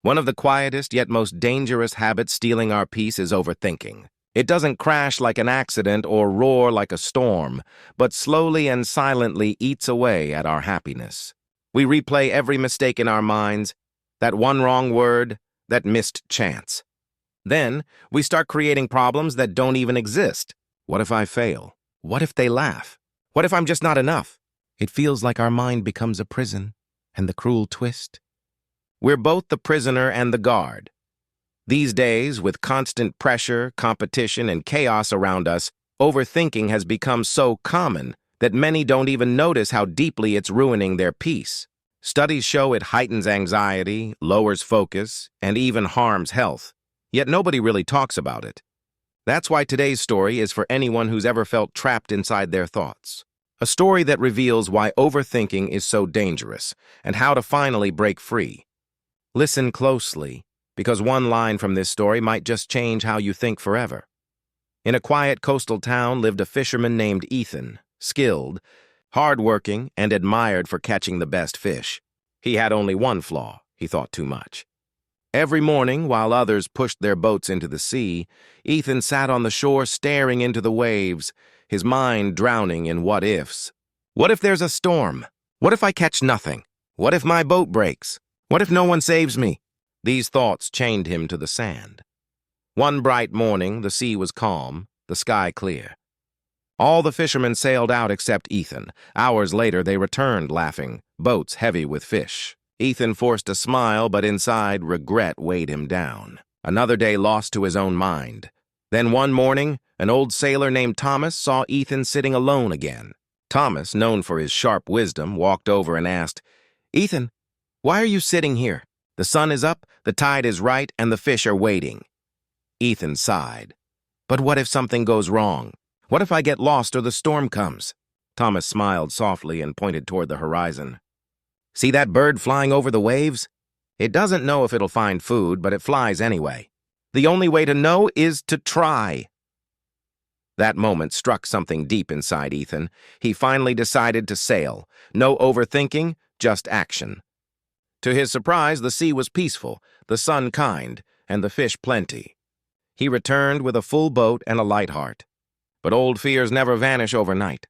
One of the quietest yet most dangerous habits stealing our peace is overthinking. It doesn't crash like an accident or roar like a storm, but slowly and silently eats away at our happiness. We replay every mistake in our minds, that one wrong word, that missed chance. Then, we start creating problems that don't even exist. What if I fail? What if they laugh? What if I'm just not enough? It feels like our mind becomes a prison, and the cruel twist? We're both the prisoner and the guard. These days, with constant pressure, competition, and chaos around us, overthinking has become so common that many don't even notice how deeply it's ruining their peace. Studies show it heightens anxiety, lowers focus, and even harms health. Yet nobody really talks about it. That's why today's story is for anyone who's ever felt trapped inside their thoughts. A story that reveals why overthinking is so dangerous and how to finally break free. Listen closely, because one line from this story might just change how you think forever. In a quiet coastal town lived a fisherman named Ethan, skilled, hard-working, and admired for catching the best fish. He had only one flaw: he thought too much. Every morning, while others pushed their boats into the sea, Ethan sat on the shore staring into the waves, his mind drowning in what-ifs. What if there's a storm? What if I catch nothing? What if my boat breaks? What if no one saves me? These thoughts chained him to the sand. One bright morning, the sea was calm, the sky clear. All the fishermen sailed out except Ethan. Hours later, they returned laughing, boats heavy with fish. Ethan forced a smile, but inside, regret weighed him down. Another day lost to his own mind. Then one morning, an old sailor named Thomas saw Ethan sitting alone again. Thomas, known for his sharp wisdom, walked over and asked, "Ethan, why are you sitting here? The sun is up, the tide is right, and the fish are waiting." Ethan sighed. "But what if something goes wrong? What if I get lost or the storm comes?" Thomas smiled softly and pointed toward the horizon. "See that bird flying over the waves? It doesn't know if it'll find food, but it flies anyway. The only way to know is to try." That moment struck something deep inside Ethan. He finally decided to sail. No overthinking, just action. To his surprise, the sea was peaceful, the sun kind, and the fish plenty. He returned with a full boat and a light heart. But old fears never vanish overnight.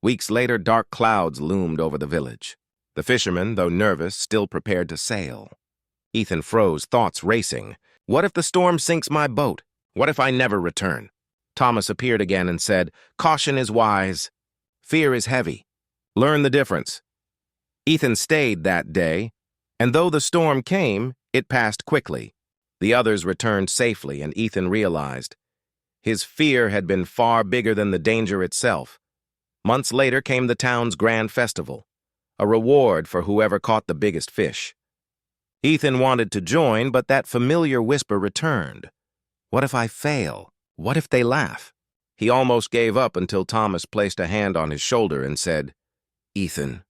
Weeks later, dark clouds loomed over the village. The fishermen, though nervous, still prepared to sail. Ethan froze, thoughts racing. What if the storm sinks my boat? What if I never return? Thomas appeared again and said, "Caution is wise. Fear is heavy. Learn the difference." Ethan stayed that day, and though the storm came, it passed quickly. The others returned safely, and Ethan realized his fear had been far bigger than the danger itself. Months later came the town's grand festival, a reward for whoever caught the biggest fish. Ethan wanted to join, but that familiar whisper returned. What if I fail? What if they laugh? He almost gave up until Thomas placed a hand on his shoulder and said, "Ethan,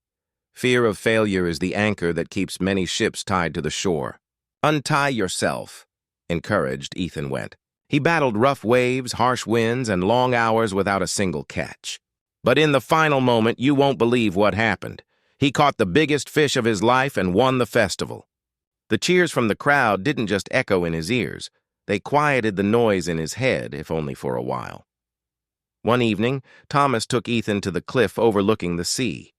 fear of failure is the anchor that keeps many ships tied to the shore. Untie yourself." Encouraged, Ethan went. He battled rough waves, harsh winds, and long hours without a single catch. But in the final moment, you won't believe what happened. He caught the biggest fish of his life and won the festival. The cheers from the crowd didn't just echo in his ears. They quieted the noise in his head, if only for a while. One evening, Thomas took Ethan to the cliff overlooking the sea.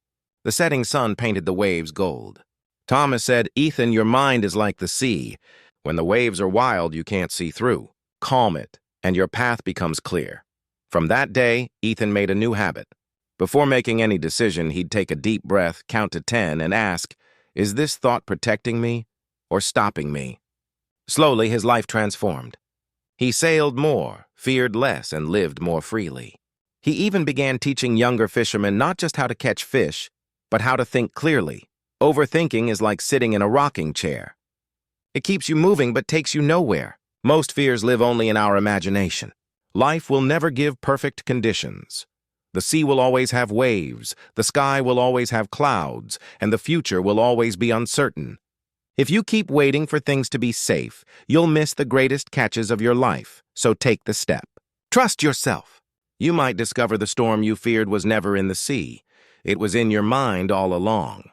The setting sun painted the waves gold. Thomas said, "Ethan, your mind is like the sea. When the waves are wild, you can't see through. Calm it, and your path becomes clear." From that day, Ethan made a new habit. Before making any decision, he'd take a deep breath, count to 10, and ask, "Is this thought protecting me or stopping me?" Slowly, his life transformed. He sailed more, feared less, and lived more freely. He even began teaching younger fishermen not just how to catch fish, but how to think clearly. Overthinking is like sitting in a rocking chair. It keeps you moving but takes you nowhere. Most fears live only in our imagination. Life will never give perfect conditions. The sea will always have waves, the sky will always have clouds, and the future will always be uncertain. If you keep waiting for things to be safe, you'll miss the greatest catches of your life, so take the step. Trust yourself. You might discover the storm you feared was never in the sea. It was in your mind all along.